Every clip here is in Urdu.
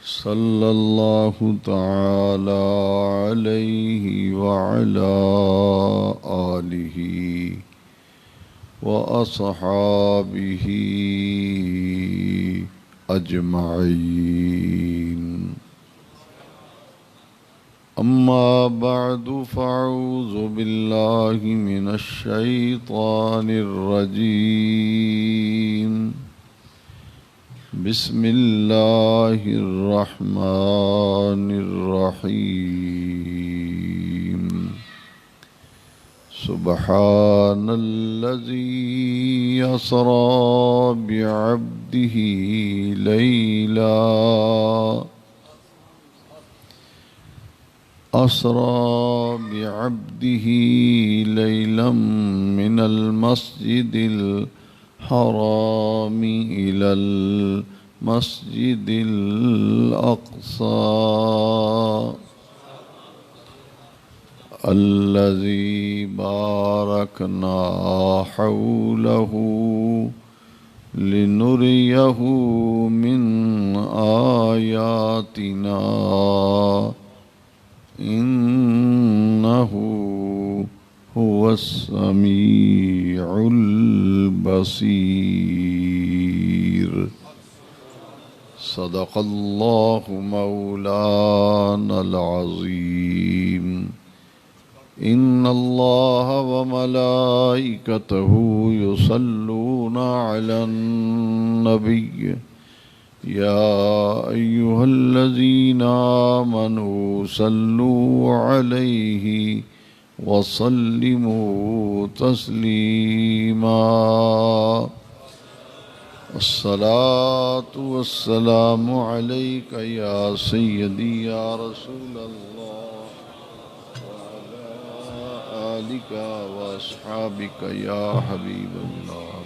صلی اللہ تعالی علیہ وعلی آلہ واصحابہ اجمعین اما بعد فاعوذ باللہ من الشیطان الرجیم بسم اللہ الرحمن الرحیم سبحان الذی اسری بعبدہ لیلا من المسجد الحرام إلى المسجد الأقصى الذي باركنا حوله لنريه من آياتنا إنه هو السميع البصير صدق الله مولانا العظيم إن الله وملائكته يصلون على النبي يا أيها الذين آمنوا صلوا عليه وسلموا تسليما الصلاة والسلام عليك يا سيدي يا رسول الله وعلى آلك وأصحابك يا حبيب الله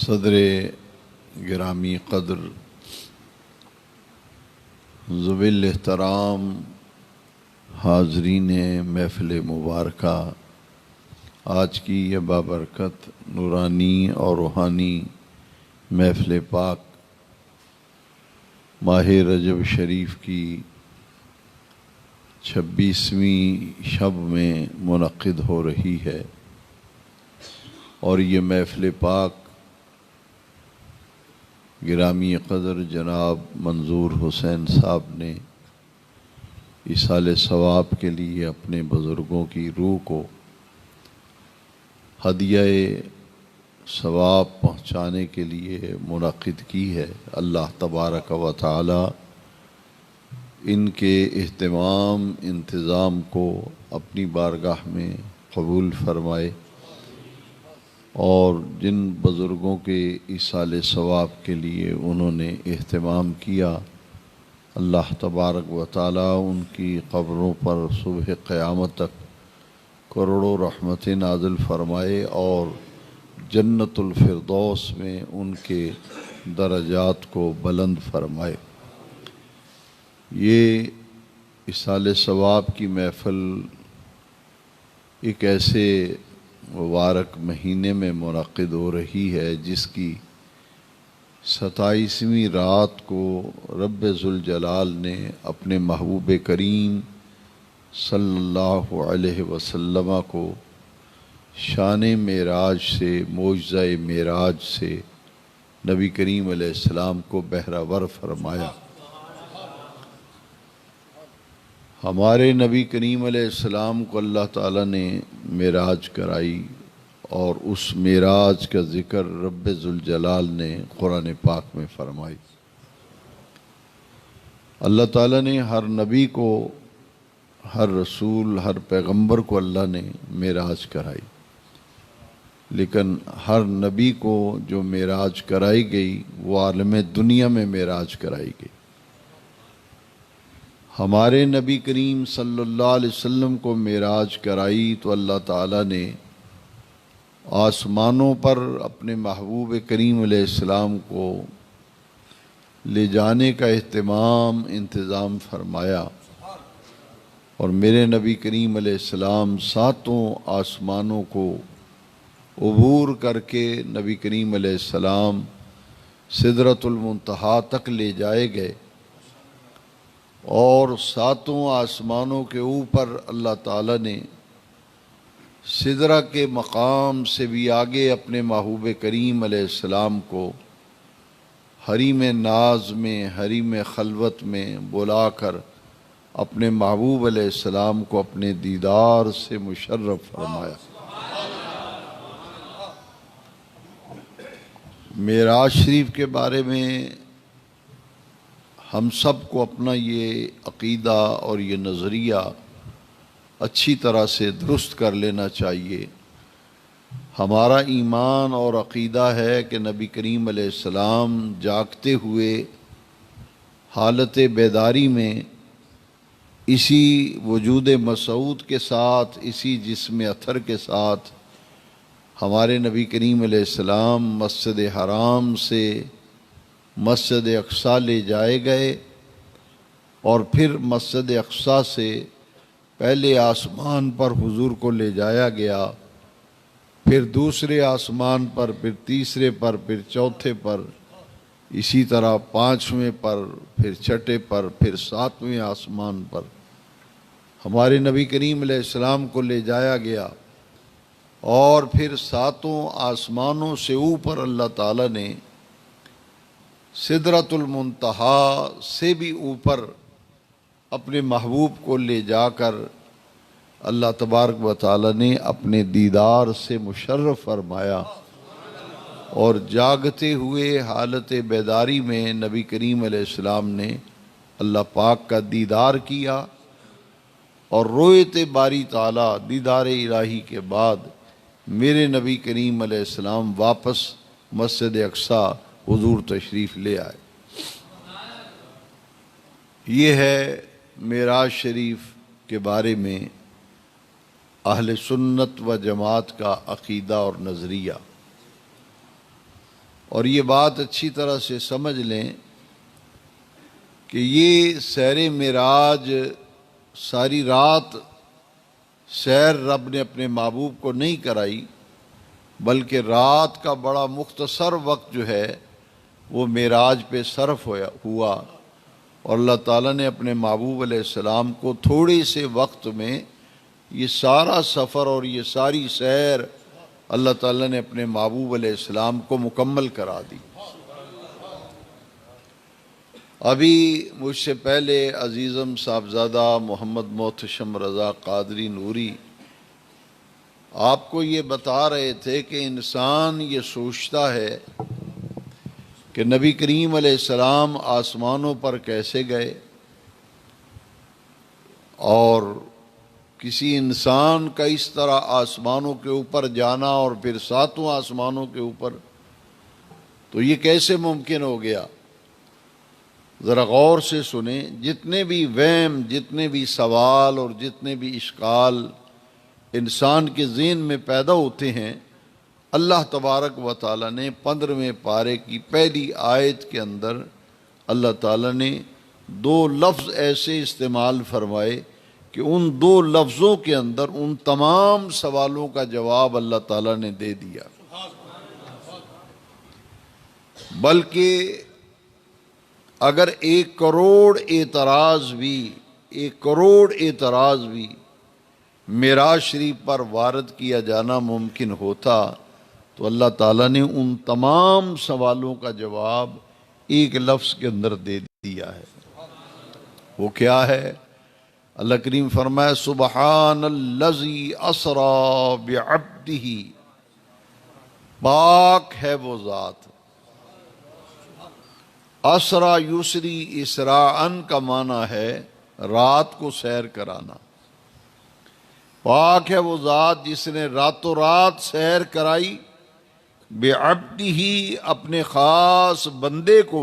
صدر گرامی قدر ذوی الاحترام حاضرین محفل مبارکہ، آج کی یہ بابرکت نورانی اور روحانی محفل پاک ماہ رجب شریف کی 26ویں شب میں منعقد ہو رہی ہے، اور یہ محفل پاک گرامی قدر جناب منظور حسین صاحب نے ایصال ثواب کے لیے اپنے بزرگوں کی روح کو ہدیہ ثواب پہنچانے کے لیے منعقد کی ہے۔ اللہ تبارک و تعالی ان کے اہتمام انتظام کو اپنی بارگاہ میں قبول فرمائے، اور جن بزرگوں کے ایصال ثواب کے لیے انہوں نے اہتمام کیا، اللہ تبارک و تعالی ان کی قبروں پر صبح قیامت تک کروڑوں رحمتیں نازل فرمائے اور جنت الفردوس میں ان کے درجات کو بلند فرمائے۔ یہ ایصال ثواب کی محفل ایک ایسے مبارک مہینے میں منعقد ہو رہی ہے جس کی 27ویں رات کو رب ذوالجلال نے اپنے محبوب کریم صلی اللہ علیہ وسلم کو شان معراج سے، معجزہ معراج سے نبی کریم علیہ السلام کو بہرہ فرمایا۔ ہمارے نبی کریم علیہ السلام کو اللہ تعالیٰ نے معراج کرائی، اور اس معراج کا ذکر رب ذوالجلال نے قرآن پاک میں فرمائی۔ اللہ تعالیٰ نے ہر نبی کو، ہر رسول، ہر پیغمبر کو اللہ نے معراج کرائی، لیکن ہر نبی کو جو معراج کرائی گئی وہ عالم دنیا میں معراج کرائی گئی۔ ہمارے نبی کریم صلی اللہ علیہ وسلم کو معراج کرائی تو اللہ تعالیٰ نے آسمانوں پر اپنے محبوب کریم علیہ السلام کو لے جانے کا انتظام فرمایا، اور میرے نبی کریم علیہ السلام ساتوں آسمانوں کو عبور کر کے نبی کریم علیہ السلام سدرۃ المنتہا تک لے جائے گئے، اور ساتوں آسمانوں کے اوپر اللہ تعالیٰ نے سدرہ کے مقام سے بھی آگے اپنے محبوب کریم علیہ السلام کو حریم ناز میں، حریم خلوت میں بلا کر اپنے محبوب علیہ السلام کو اپنے دیدار سے مشرف فرمایا۔ معراج شریف کے بارے میں ہم سب کو اپنا یہ عقیدہ اور یہ نظریہ اچھی طرح سے درست کر لینا چاہیے۔ ہمارا ایمان اور عقیدہ ہے کہ نبی کریم علیہ السلام جاگتے ہوئے حالت بیداری میں اسی وجود مسعود کے ساتھ، اسی جسم اطہر کے ساتھ ہمارے نبی کریم علیہ السلام مسجد حرام سے مسجد اقصیٰ لے جائے گئے، اور پھر مسجد اقصیٰ سے پہلے آسمان پر حضور کو لے جایا گیا، پھر دوسرے آسمان پر، پھر تیسرے پر، پھر چوتھے پر، اسی طرح پانچویں پر، پھر چھٹے پر، پھر ساتویں آسمان پر ہمارے نبی کریم علیہ السلام کو لے جایا گیا، اور پھر ساتوں آسمانوں سے اوپر اللہ تعالیٰ نے سدرۃ المنتہا سے بھی اوپر اپنے محبوب کو لے جا کر اللہ تبارک و تعالیٰ نے اپنے دیدار سے مشرف فرمایا، اور جاگتے ہوئے حالت بیداری میں نبی کریم علیہ السلام نے اللہ پاک کا دیدار کیا، اور رویت باری تعالیٰ دیدار الہی کے بعد میرے نبی کریم علیہ السلام واپس مسجد اقصیٰ حضور تشریف لے آئے۔ یہ ہے معراج شریف کے بارے میں اہل سنت و جماعت کا عقیدہ اور نظریہ، اور یہ بات اچھی طرح سے سمجھ لیں کہ یہ سیر معراج ساری رات سیر رب نے اپنے محبوب کو نہیں کرائی، بلکہ رات کا بڑا مختصر وقت جو ہے وہ معراج پہ صرف ہوا، اور اللہ تعالیٰ نے اپنے محبوب علیہ السلام کو تھوڑے سے وقت میں یہ سارا سفر اور یہ ساری سیر اللہ تعالیٰ نے اپنے محبوب علیہ السلام کو مکمل کرا دی۔ ابھی مجھ سے پہلے عزیزم صاحبزادہ محمد محتشم رضا قادری نوری آپ کو یہ بتا رہے تھے کہ انسان یہ سوچتا ہے کہ نبی کریم علیہ السلام آسمانوں پر کیسے گئے، اور کسی انسان کا اس طرح آسمانوں کے اوپر جانا اور پھر ساتوں آسمانوں کے اوپر، تو یہ کیسے ممکن ہو گیا؟ ذرا غور سے سنیں، جتنے بھی وہم، جتنے بھی سوال اور جتنے بھی اشکال انسان کے ذہن میں پیدا ہوتے ہیں، اللہ تبارک و تعالیٰ نے 15ویں پارے کی پہلی آیت کے اندر اللہ تعالیٰ نے 2 لفظ ایسے استعمال فرمائے کہ ان 2 لفظوں کے اندر ان تمام سوالوں کا جواب اللہ تعالیٰ نے دے دیا۔ بلکہ اگر 1 کروڑ اعتراض بھی معراج شریف پر وارد کیا جانا ممکن ہوتا تو اللہ تعالیٰ نے ان تمام سوالوں کا جواب ایک لفظ کے اندر دے دیا ہے۔ وہ کیا ہے؟ اللہ کریم فرمائے سبحان الذی اسری بعبدہ، پاک ہے وہ ذات۔ اسرا یسری، اسراءً کا معنی ہے رات کو سیر کرانا۔ پاک ہے وہ ذات جس نے راتوں رات سیر کرائی بعبدہ، اپنے خاص بندے کو،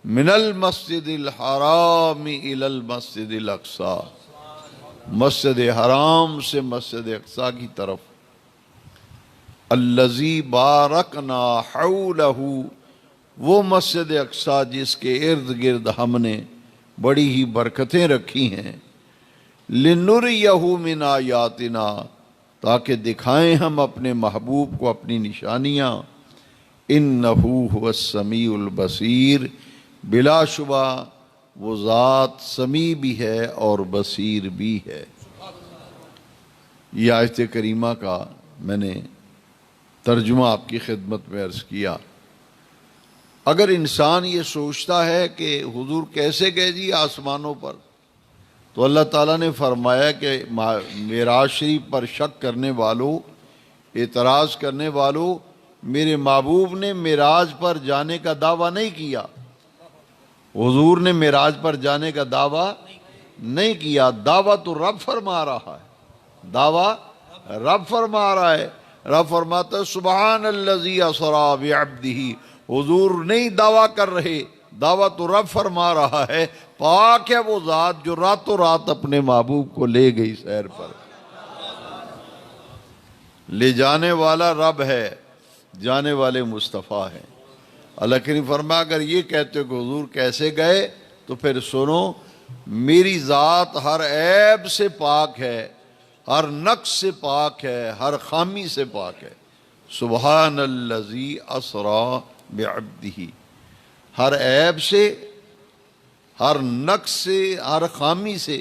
من المسجد الحرام الی المسجد الاقصیٰ، مسجد حرام سے مسجد اقصیٰ کی طرف، الذی بارکنا حولہ، وہ مسجد اقصیٰ جس کے ارد گرد ہم نے بڑی ہی برکتیں رکھی ہیں، لِنُرِيَهُ مِنْ آیاتنا، تاکہ دکھائیں ہم اپنے محبوب کو اپنی نشانیاں. اِنَّهُ هُوَ السَّمِيعُ الْبَصِيرُ، بلا شبہ وہ ذات سمیع بھی ہے اور بصیر بھی ہے. یہ آیت کریمہ کا میں نے ترجمہ آپ کی خدمت میں عرض کیا. اگر انسان یہ سوچتا ہے کہ حضور کیسے گئے جی آسمانوں پر، تو اللہ تعالیٰ نے فرمایا کہ معراج شریف پر شک کرنے والوں، اعتراض کرنے والوں، میرے محبوب نے معراج پر جانے کا دعویٰ نہیں کیا. حضور نے معراج پر جانے کا دعویٰ نہیں کیا. دعویٰ تو رب فرما رہا ہے، دعویٰ رب فرما رہا ہے. رب فرماتا ہے سبحان الذی اسریٰ بعبدہ. حضور نہیں دعویٰ کر رہے، دعویٰ تو رب فرما رہا ہے. پاک ہے وہ ذات جو راتوں رات اپنے محبوب کو لے گئی سیر پر. لے جانے والا رب ہے، جانے والے مصطفیٰ ہیں. اللہ کریم فرمایا اگر یہ کہتے ہو کہ حضور کیسے گئے، تو پھر سنو، میری ذات ہر عیب سے پاک ہے، ہر نقص سے پاک ہے، ہر خامی سے پاک ہے. سبحان الذی اسریٰ بعبدہ. ہر عیب سے، ہر نقص سے، ہر خامی سے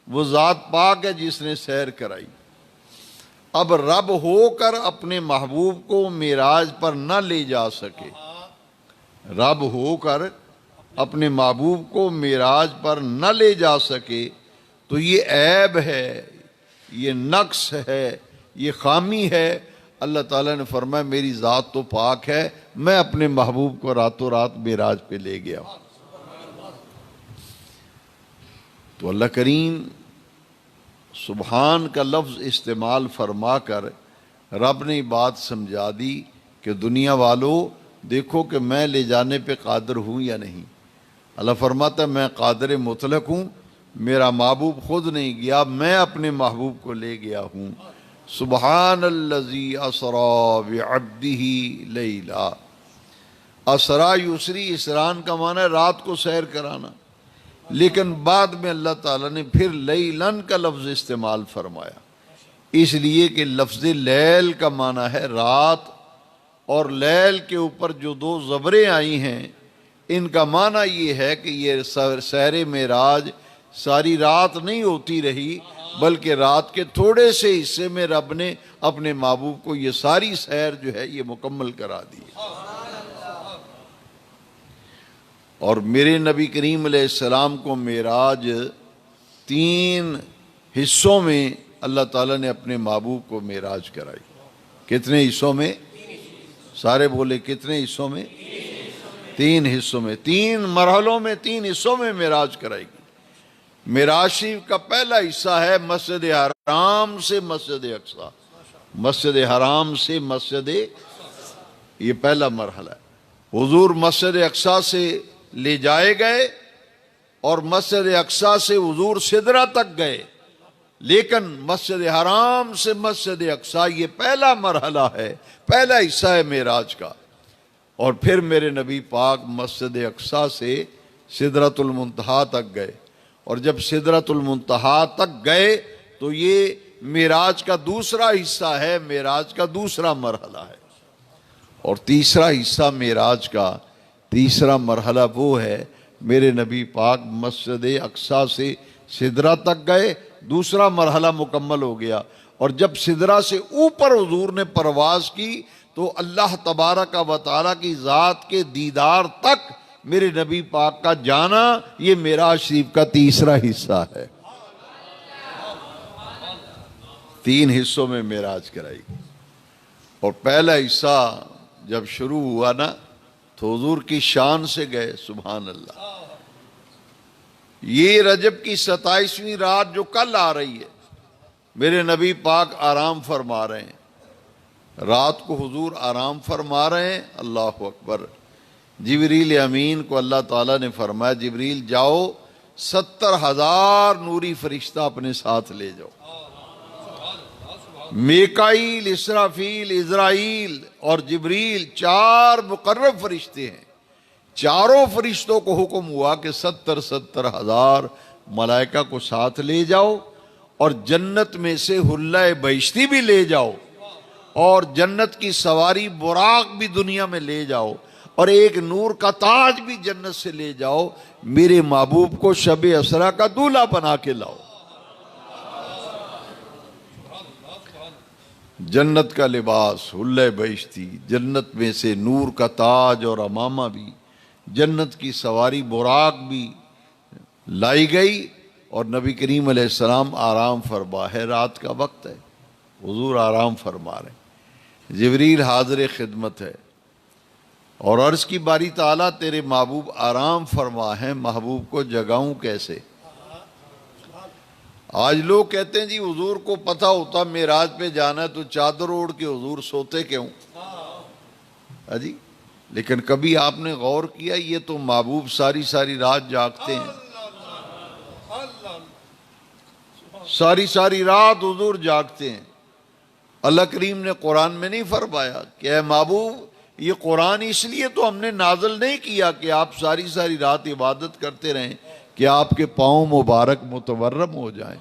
وہ ذات پاک ہے جس نے سیر کرائی. اب رب ہو کر اپنے محبوب کو معراج پر نہ لے جا سکے، رب ہو کر اپنے محبوب کو معراج پر نہ لے جا سکے، تو یہ عیب ہے، یہ نقص ہے، یہ خامی ہے. اللہ تعالیٰ نے فرمایا میری ذات تو پاک ہے، میں اپنے محبوب کو راتوں رات معراج پہ لے گیا. تو اللہ کریم سبحان کا لفظ استعمال فرما کر رب نے بات سمجھا دی کہ دنیا والوں دیکھو کہ میں لے جانے پہ قادر ہوں یا نہیں. اللہ فرماتا ہے میں قادر مطلق ہوں، میرا محبوب خود نہیں گیا، میں اپنے محبوب کو لے گیا ہوں. سبحان الذی اسریٰ بعبدہ لیلا. اسرا یسری، اسران کا معنی ہے رات کو سیر کرانا، لیکن بعد میں اللہ تعالیٰ نے پھر لیلن کا لفظ استعمال فرمایا، اس لیے کہ لفظ لیل کا معنی ہے رات، اور لیل کے اوپر جو دو زبریں آئی ہیں ان کا معنی یہ ہے کہ یہ سیر معراج ساری رات نہیں ہوتی رہی، بلکہ رات کے تھوڑے سے حصے میں رب نے اپنے محبوب کو یہ ساری سیر جو ہے یہ مکمل کرا دی. اور میرے نبی کریم علیہ السلام کو معراج 3 حصوں میں اللہ تعالیٰ نے اپنے محبوب کو معراج کرائی. کتنے حصوں میں؟ سارے بولے کتنے حصوں میں؟ 3 حصوں میں، 3 مرحلوں میں، 3 حصوں میں معراج کرائی گئی. معراج شریف کا پہلا حصہ ہے مسجد حرام سے مسجد اقصی. مسجد حرام سے مسجد، یہ پہلا مرحلہ ہے. حضور مسجد اقصی سے لے جائے گئے اور مسجد اقصی سے حضور سدرہ تک گئے، لیکن مسجد حرام سے مسجد اقصی یہ پہلا مرحلہ ہے، پہلا حصہ ہے معراج کا. اور پھر میرے نبی پاک مسجد اقصی سے سدرۃ المنتہا تک گئے، اور جب سدرۃ المنتہا تک گئے تو یہ معراج کا دوسرا حصہ ہے، معراج کا دوسرا مرحلہ ہے. اور تیسرا حصہ معراج کا تیسرا مرحلہ وہ ہے میرے نبی پاک مسجد اقصی سے سدرہ تک گئے، دوسرا مرحلہ مکمل ہو گیا. اور جب سدرہ سے اوپر حضور نے پرواز کی تو اللہ تبارک و تعالیٰ کی ذات کے دیدار تک میرے نبی پاک کا جانا یہ معراج شریف کا تیسرا حصہ ہے. 3 حصوں میں معراج کرائی. اور پہلا حصہ جب شروع ہوا نا تو حضور کی شان سے گئے. سبحان اللہ. یہ رجب کی 27ویں رات جو کل آ رہی ہے، میرے نبی پاک آرام فرما رہے ہیں، رات کو حضور آرام فرما رہے ہیں. اللہ اکبر. جبریل امین کو اللہ تعالیٰ نے فرمایا جبریل جاؤ 70,000 نوری فرشتہ اپنے ساتھ لے جاؤ. میکائیل، اسرافیل، عزرائیل اور جبریل 4 مقرب فرشتے ہیں. چاروں فرشتوں کو حکم ہوا کہ 70,000 ملائکہ کو ساتھ لے جاؤ اور جنت میں سے حلہ بہشتی بھی لے جاؤ اور جنت کی سواری براق بھی دنیا میں لے جاؤ اور ایک نور کا تاج بھی جنت سے لے جاؤ، میرے محبوب کو شب اسرا کا دولہا بنا کے لاؤ۔ جنت کا لباس، حلہ بہشتی، جنت میں سے نور کا تاج اور امامہ بھی، جنت کی سواری براق بھی لائی گئی، اور نبی کریم علیہ السلام آرام فرما ہے، رات کا وقت ہے، حضور آرام فرما رہے ہیں، جبریل حاضر خدمت ہے، اور عرض کی باری تعالیٰ تیرے محبوب آرام فرما ہے، محبوب کو جگاؤں کیسے؟ آج لوگ کہتے ہیں جی حضور کو پتہ ہوتا معراج پہ جانا ہے تو چادر اوڑھ کے حضور سوتے کیوں؟ جی لیکن کبھی آپ نے غور کیا یہ تو محبوب ساری ساری رات جاگتے ہیں، ساری ساری رات حضور جاگتے ہیں۔ اللہ کریم نے قرآن میں نہیں فرمایا کہ اے محبوب یہ قرآن اس لیے تو ہم نے نازل نہیں کیا کہ آپ ساری ساری رات عبادت کرتے رہیں کہ آپ کے پاؤں مبارک متورم ہو جائیں۔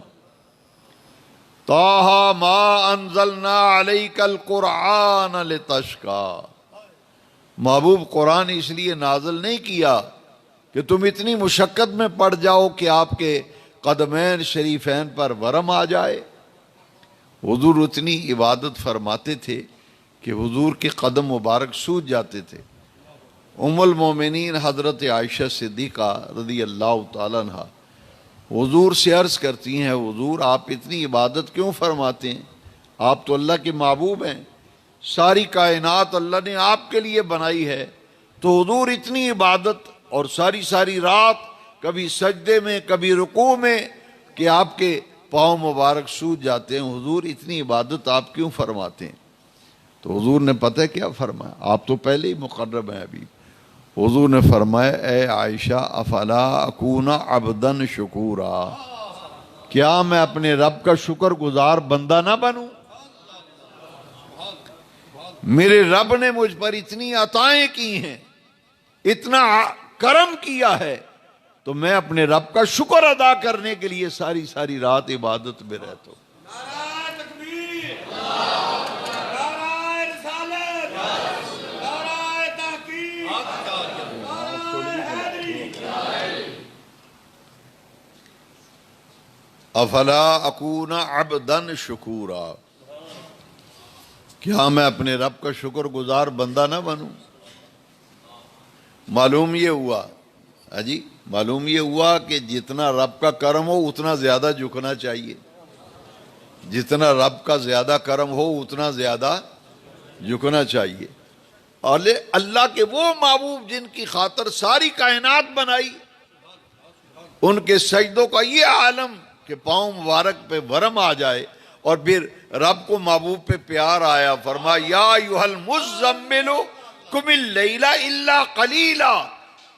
طٰہٰ ما انزلنا علیک القرآن لتشقیٰ، محبوب قرآن اس لیے نازل نہیں کیا کہ تم اتنی مشقت میں پڑ جاؤ کہ آپ کے قدمین شریفین پر ورم آ جائے۔ حضور اتنی عبادت فرماتے تھے کہ حضور کے قدم مبارک سوج جاتے تھے۔ ام المومنین حضرت عائشہ صدیقہ رضی اللہ تعالیٰ عنہ حضور سے عرض کرتی ہیں، حضور آپ اتنی عبادت کیوں فرماتے ہیں؟ آپ تو اللہ کے محبوب ہیں، ساری کائنات اللہ نے آپ کے لیے بنائی ہے، تو حضور اتنی عبادت اور ساری ساری رات کبھی سجدے میں کبھی رکوع میں کہ آپ کے پاؤں مبارک سوج جاتے ہیں، حضور اتنی عبادت آپ کیوں فرماتے ہیں؟ تو حضور نے پتہ ہے کیا فرمایا؟ آپ تو پہلے ہی مقرب ہیں ابھی۔ حضور نے فرمایا اے عائشہ افلا اکون عبدا شکورا، کیا میں اپنے رب کا شکر گزار بندہ نہ بنوں؟ میرے رب نے مجھ پر اتنی عطائیں کی ہیں، اتنا کرم کیا ہے، تو میں اپنے رب کا شکر ادا کرنے کے لیے ساری ساری رات عبادت میں رہتا ہوں۔ نعرہ تکبیر، نعرہ رسالت، نعرہ تحقیق، نعرہ حیدری۔ افلا اکون عبدا شکورا، کیا میں اپنے رب کا شکر گزار بندہ نہ بنوں؟ معلوم یہ ہوا کہ جتنا رب کا کرم ہو اتنا زیادہ جھکنا چاہیے، جتنا رب کا زیادہ کرم ہو اتنا زیادہ جھکنا چاہیے۔ اور اللہ کے وہ محبوب جن کی خاطر ساری کائنات بنائی، ان کے سجدوں کا یہ عالم کہ پاؤں مبارک پہ ورم آ جائے، اور پھر رب کو محبوب پہ پیار آیا، فرمایا یا ایھا المزمل قم اللیل الا قلیلا،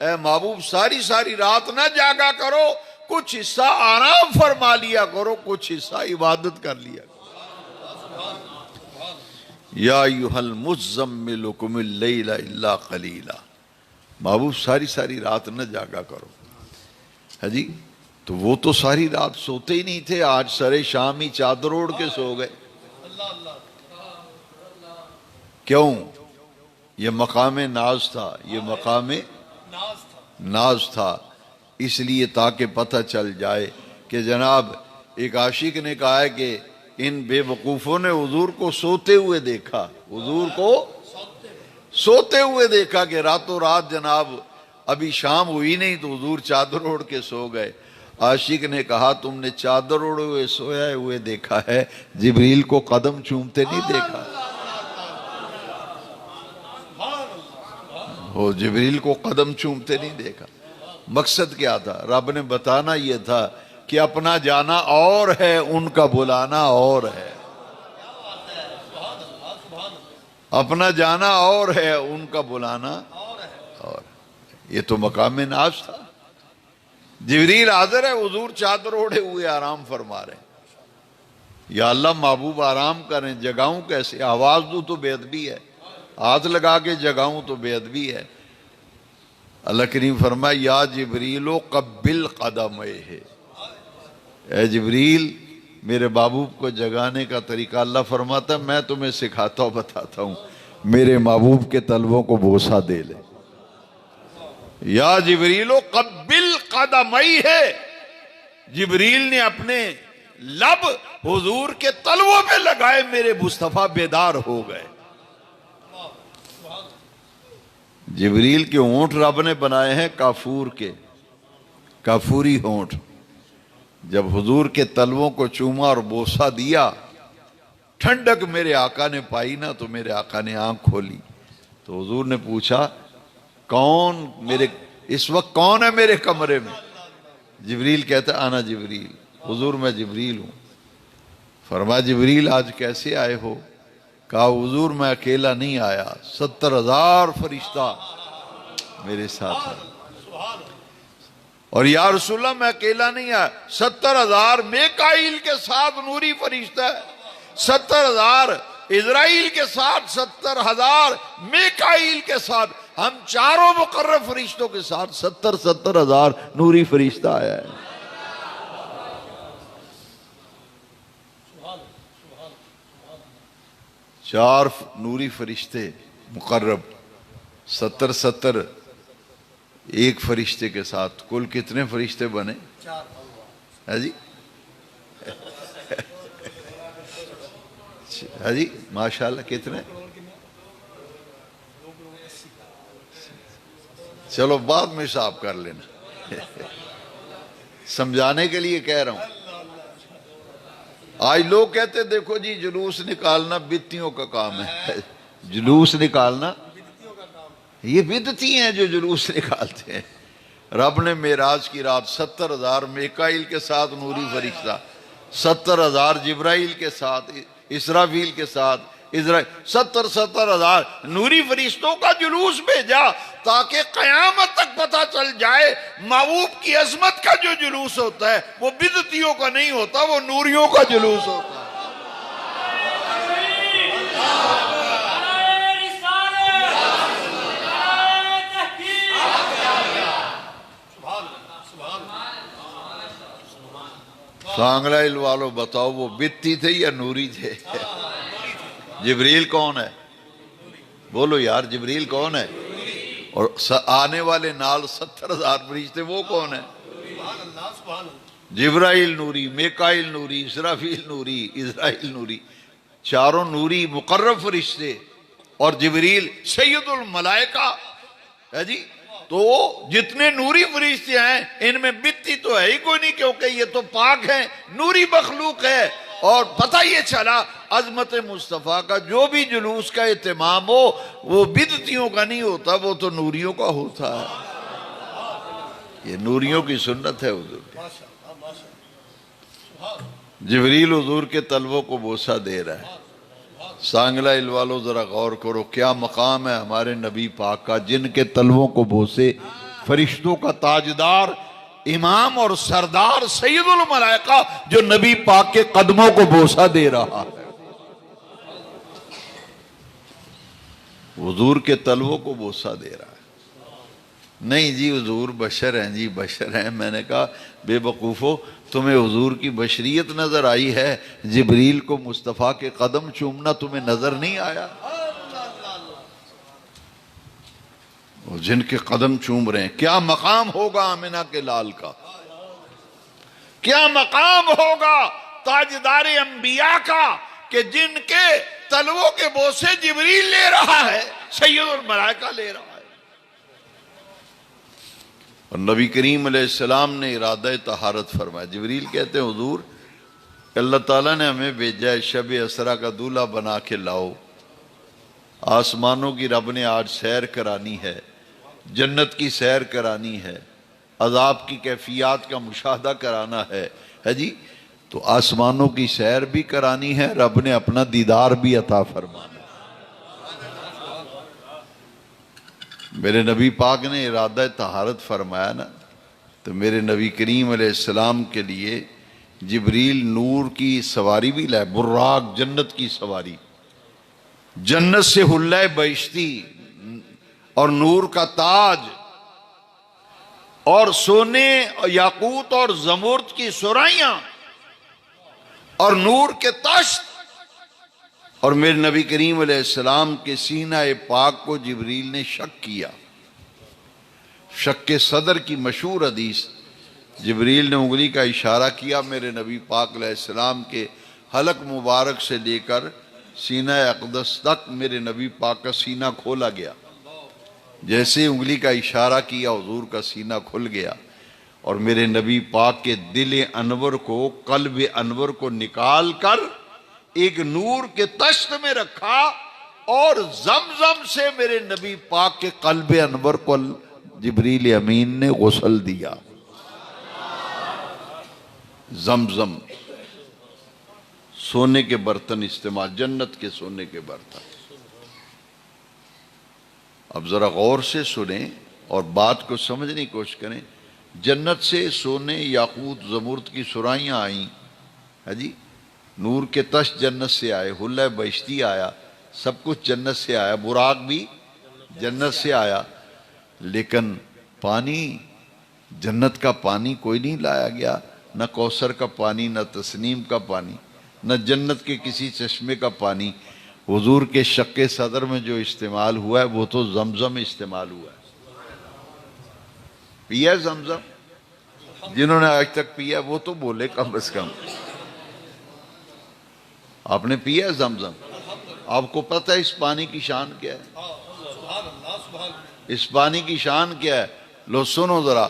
اے محبوب ساری ساری رات نہ جاگا کرو، کچھ حصہ آرام فرما لیا کرو، کچھ حصہ عبادت کر لیا کرو۔ یا ایھا المزمل قم اللیل الا قلیلا، محبوب ساری ساری رات نہ جاگا کرو۔ ہے جی تو وہ تو ساری رات سوتے ہی نہیں تھے، آج سرے شام ہی چادر اوڑھ کے سو گئے۔ کیوں؟ یہ مقام ناز تھا، یہ مقام ناز تھا، اس لیے تاکہ پتہ چل جائے کہ جناب ایک عاشق نے کہا ہے کہ ان بے وقوفوں نے حضور کو سوتے ہوئے دیکھا، حضور کو سوتے ہوئے دیکھا کہ راتوں رات جناب ابھی شام ہوئی نہیں تو حضور چادر اوڑھ کے سو گئے۔ عاشق نے کہا تم نے چادر اوڑھے ہوئے سویا ہوئے دیکھا ہے، جبریل کو قدم چومتے نہیں دیکھا؟ وہ جبریل کو قدم چومتے نہیں دیکھا۔ مقصد کیا تھا؟ رب نے بتانا یہ تھا کہ اپنا جانا اور ہے، ان کا بلانا اور ہے۔ اپنا جانا اور ہے، ان کا بلانا اور۔ یہ تو مقام ناز تھا۔ جبریل حاضر ہے، حضور چادر اوڑھے ہوئے آرام فرما رہے ہیں۔ یا اللہ محبوب آرام کریں، جگاؤں کیسے؟ آواز دوں تو بے ادبی ہے، ہاتھ لگا کے جگاؤں تو بے ادبی ہے۔ اللہ کریم فرمائے یا جبریل قبل قدمہ، اے جبریل میرے محبوب کو جگانے کا طریقہ اللہ فرماتا ہے میں تمہیں سکھاتا ہوں بتاتا ہوں، میرے محبوب کے تلووں کو بوسہ دے لے۔ یا جبریل قبل قدمئی ہے، جبریل نے اپنے لب حضور کے تلووں پہ لگائے، میرے مصطفیٰ بیدار ہو گئے۔ جبریل کے ہونٹ رب نے بنائے ہیں کافور کے، کافوری ہونٹ۔ جب حضور کے تلووں کو چوما اور بوسہ دیا، ٹھنڈک میرے آقا نے پائی نا، تو میرے آقا نے آنکھ کھولی، تو حضور نے پوچھا کون میرے اس وقت کون ہے میرے کمرے میں؟ جبریل کہتا ہے انا جبریل، حضور میں جبریل ہوں۔ فرمایا جبریل آج کیسے آئے ہو؟ کہا حضور میں اکیلا نہیں آیا، 70,000 فرشتہ میرے ساتھ ہیں۔ اور یا رسول اللہ میں اکیلا نہیں آیا، 70,000 میکائیل کے ساتھ نوری فرشتہ ہے، 70,000 اسرائیل کے ساتھ، 70,000 میکائیل کے ساتھ، ہم چاروں مقرب فرشتوں کے ساتھ 70,000 نوری فرشتہ آیا ہے۔ چار نوری فرشتے مقرب، 70 ایک فرشتے کے ساتھ، کل کتنے فرشتے بنے؟ ہے جی؟ ہے جی ماشاءاللہ کتنے؟ چلو بعد میں حساب کر لینا، سمجھانے کے لیے کہہ رہا ہوں۔ آج لوگ کہتے دیکھو جی جلوس نکالنا بدتیوں کا کام ہے، جلوس نکالنا یہ بدتی ہیں جو جلوس نکالتے ہیں۔ رب نے معراج کی رات 70,000 میکائیل کے ساتھ نوری فرشتہ، 70,000 جبرائیل کے ساتھ، اسرافیل کے ساتھ، 70,000 نوری فرشتوں کا جلوس بھیجا تاکہ قیامت تک پتہ چل جائے محبوب کی عظمت کا جو جلوس ہوتا ہے وہ بدعتیوں کا نہیں ہوتا، وہ نوریوں کا جلوس ہوتا ہے۔ سانگلائل والوں بتاؤ وہ بدتی تھے یا نوری تھے؟ جبریل کون ہے؟ بولو یار جبریل کون ہے؟ اور آنے والے نال 70,000 فرشتے وہ کون ہیں؟ جبرائیل نوری، میکائیل نوری، اسرافیل نوری، اسرائیل نوری، چاروں نوری مقرب فرشتے، اور جبریل سید الملائکہ ہے جی۔ تو جتنے نوری فرشتے ہیں ان میں بدتی تو ہے ہی کوئی نہیں، کیونکہ یہ تو پاک ہیں، نوری مخلوق ہے۔ اور پتہ یہ چلا عظمت مصطفیٰ کا جو بھی جلوس کا اہتمام ہو وہ بدعتیوں کا نہیں ہوتا، وہ تو نوریوں کا ہوتا ہے۔ یہ نوریوں کی سنت ہے حضور کی۔ جبریل حضور کے تلووں کو بوسہ دے رہا ہے۔ سانگلہ والو ذرا غور کرو کیا مقام ہے ہمارے نبی پاک کا، جن کے تلووں کو بوسے فرشتوں کا تاجدار، امام اور سردار سید الملائکہ جو نبی پاک کے قدموں کو بوسہ دے رہا ہے، حضور کے تلووں کو بوسہ دے رہا ہے۔ نہیں جی حضور بشر ہیں، جی بشر ہیں۔ میں نے کہا بے وقوفو، تمہیں حضور کی بشریت نظر آئی ہے، جبریل کو مصطفیٰ کے قدم چومنا تمہیں نظر نہیں آیا؟ وہ جن کے قدم چوم رہے ہیں، کیا مقام ہوگا آمنہ کے لال کا، کیا مقام ہوگا تاجدار انبیاء کا کہ جن کے تلووں کے بوسے جبریل لے رہا ہے، سید الملائکہ لے رہا ہے۔ اور نبی کریم علیہ السلام نے ارادہ طہارت فرمایا۔ جبریل کہتے ہیں حضور اللہ تعالیٰ نے ہمیں بھیجا ہے شب اسرا کا دولہا بنا کے لاؤ، آسمانوں کی رب نے آج سیر کرانی ہے، جنت کی سیر کرانی ہے، عذاب کی کیفیات کا مشاہدہ کرانا ہے جی، تو آسمانوں کی سیر بھی کرانی ہے، رب نے اپنا دیدار بھی عطا فرمانا۔ میرے نبی پاک نے ارادہ طہارت فرمایا نا، تو میرے نبی کریم علیہ السلام کے لیے جبریل نور کی سواری بھی لائے، براق جنت کی سواری، جنت سے حلہ بہشتی اور نور کا تاج اور سونے یاقوت اور زمرد کی سرائیاں اور نور کے تشت، اور میرے نبی کریم علیہ السلام کے سینہ پاک کو جبریل نے شک کیا۔ شک صدر کی مشہور حدیث، جبریل نے انگلی کا اشارہ کیا، میرے نبی پاک علیہ السلام کے حلق مبارک سے لے کر سینہ اقدس تک میرے نبی پاک کا سینہ کھولا گیا۔ جیسے انگلی کا اشارہ کیا حضور کا سینہ کھل گیا، اور میرے نبی پاک کے دل انور کو، قلب انور کو نکال کر ایک نور کے تشت میں رکھا، اور زمزم سے میرے نبی پاک کے قلب انور کو جبریل امین نے غسل دیا۔ زمزم سونے کے برتن استعمال، جنت کے سونے کے برتن۔ اب ذرا غور سے سنیں اور بات کو سمجھنے کی کوشش کریں۔ جنت سے سونے، یاقوت، زمرد کی سرائیاں آئیں، ہے جی، نور کے تشت جنت سے آئے، حلہ بہشتی آیا، سب کچھ جنت سے آیا، براق بھی جنت سے آیا، لیکن پانی، جنت کا پانی کوئی نہیں لایا گیا، نہ کوثر کا پانی، نہ تسنیم کا پانی، نہ جنت کے کسی چشمے کا پانی۔ حضور کے شق صدر میں جو استعمال ہوا ہے وہ تو زمزم استعمال ہوا ہے۔ پیا زمزم؟ جنہوں نے آج تک پیا وہ تو بولے کم از کم۔ آپ نے پیا زمزم؟ آپ کو پتہ ہے اس پانی کی شان کیا ہے؟ اس پانی کی شان کیا ہے؟ لو سنو ذرا،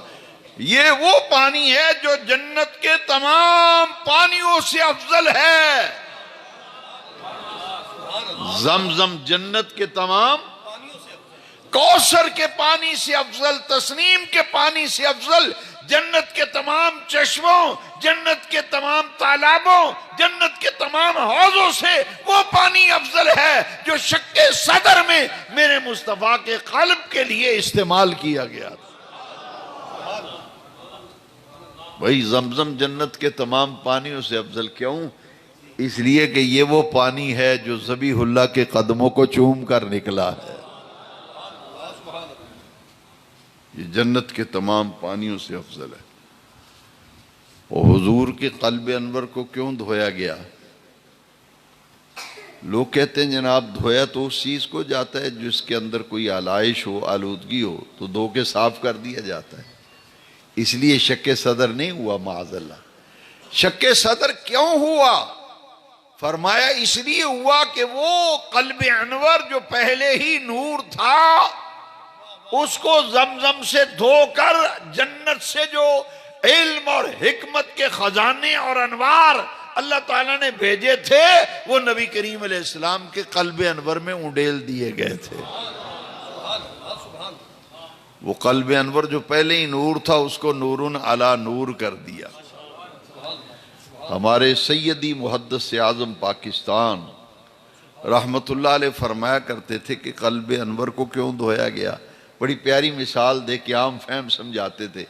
یہ وہ پانی ہے جو جنت کے تمام پانیوں سے افضل ہے۔ زمزم جنت کے تمام، کوثر کے پانی سے افضل، تسنیم کے پانی سے افضل، جنت کے تمام چشموں، جنت کے تمام تالابوں، جنت کے تمام حوضوں سے وہ پانی افضل ہے جو شق صدر میں میرے مصطفیٰ کے قلب کے لیے استعمال کیا گیا تھا۔ بھائی زمزم جنت کے تمام پانیوں سے افضل کیوں؟ اس لیے کہ یہ وہ پانی ہے جو ذبیح اللہ کے قدموں کو چوم کر نکلا ہے۔ یہ جنت کے تمام پانیوں سے افضل ہے۔ اور حضور کے قلب انور کو کیوں دھویا گیا؟ لوگ کہتے ہیں جناب دھویا تو اس چیز کو جاتا ہے جس کے اندر کوئی آلائش ہو، آلودگی ہو تو دھو کے صاف کر دیا جاتا ہے، اس لیے شق صدر نہیں ہوا معاذ اللہ۔ شق صدر کیوں ہوا؟ فرمایا اس لیے ہوا کہ وہ قلب انور جو پہلے ہی نور تھا، اس کو زمزم سے دھو کر جنت سے جو علم اور حکمت کے خزانے اور انوار اللہ تعالیٰ نے بھیجے تھے وہ نبی کریم علیہ السلام کے قلب انور میں انڈیل دیے گئے تھے۔ وہ قلب انور جو پہلے ہی نور تھا اس کو نورن علی نور کر دیا۔ ہمارے سیدی محدث اعظم پاکستان رحمت اللہ علیہ فرمایا کرتے تھے کہ قلب انور کو کیوں دھویا گیا؟ بڑی پیاری مثال دے کے عام فہم سمجھاتے تھے۔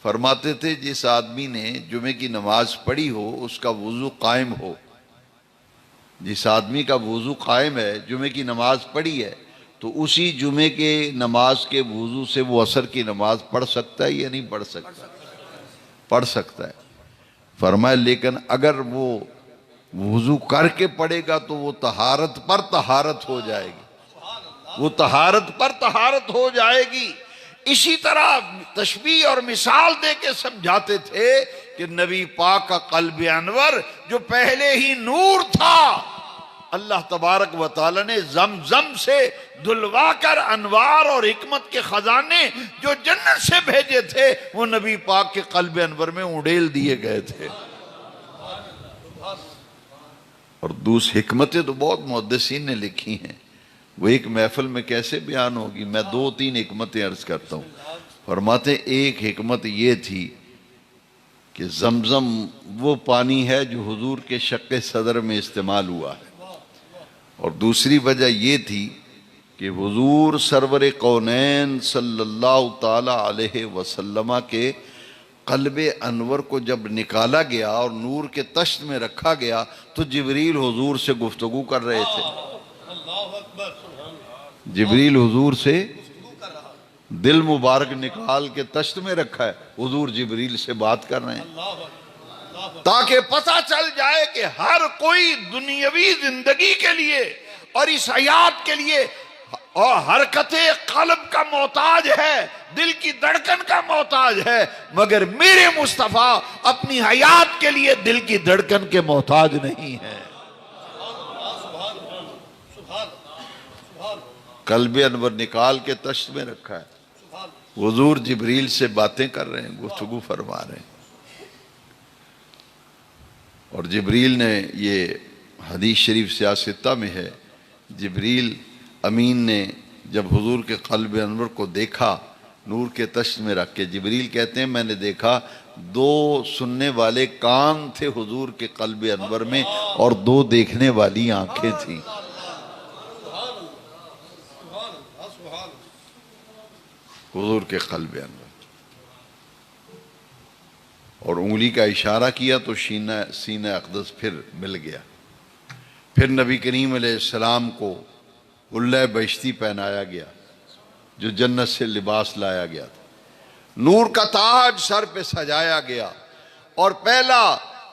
فرماتے تھے جس آدمی نے جمعے کی نماز پڑھی ہو اس کا وضو قائم ہو، جس آدمی کا وضو قائم ہے، جمعے کی نماز پڑھی ہے، تو اسی جمعے کے نماز کے وضو سے وہ عصر کی نماز پڑھ سکتا ہے یا نہیں پڑھ سکتا؟ پڑھ سکتا ہے۔ فرمایا لیکن اگر وہ وضو کر کے پڑھے گا تو وہ طہارت پر طہارت ہو جائے گی، وہ طہارت پر طہارت ہو جائے گی۔ اسی طرح تشبیہ اور مثال دے کے سمجھاتے تھے کہ نبی پاک کا قلب انور جو پہلے ہی نور تھا، اللہ تبارک و تعالی نے زمزم سے دھلوا کر انوار اور حکمت کے خزانے جو جنت سے بھیجے تھے وہ نبی پاک کے قلب انور میں اڈیل دیے گئے تھے۔ اور دوسری حکمتیں تو بہت محدثین نے لکھی ہیں، وہ ایک محفل میں کیسے بیان ہوگی، میں 2-3 حکمتیں عرض کرتا ہوں۔ فرماتے ایک حکمت یہ تھی کہ زمزم وہ پانی ہے جو حضور کے شق صدر میں استعمال ہوا ہے، اور دوسری وجہ یہ تھی کہ حضور سرور کونین صلی اللہ تعالی علیہ وسلم کے قلب انور کو جب نکالا گیا اور نور کے تشت میں رکھا گیا تو جبریل حضور سے گفتگو کر رہے تھے۔ جبریل حضور سے دل مبارک نکال کے تشت میں رکھا ہے، حضور جبریل سے بات کر رہے ہیں۔ تاکہ پتہ چل جائے کہ ہر کوئی دنیاوی زندگی کے لیے اور اس حیات کے لیے اور حرکت قلب کا محتاج ہے، دل کی دھڑکن کا محتاج ہے، مگر میرے مصطفیٰ اپنی حیات کے لیے دل کی دھڑکن کے محتاج نہیں ہے۔ قلب انور نکال کے تشت میں رکھا ہے، حضور جبریل سے باتیں کر رہے ہیں، گفتگو فرما رہے ہیں، اور جبریل نے، یہ حدیث شریف سیاستہ میں ہے، جبریل امین نے جب حضور کے قلب انور کو دیکھا نور کے تشت میں رکھ کے، جبریل کہتے ہیں میں نے دیکھا 2 سننے والے کان تھے حضور کے قلب انور میں اور 2 دیکھنے والی آنکھیں تھیں۔ حضور کے قلب انور، اور انگلی کا اشارہ کیا تو سینہ اقدس پھر مل گیا۔ پھر نبی کریم علیہ السلام کو حلہ بہشتی پہنایا گیا جو جنت سے لباس لایا گیا تھا، نور کا تاج سر پہ سجایا گیا، اور پہلا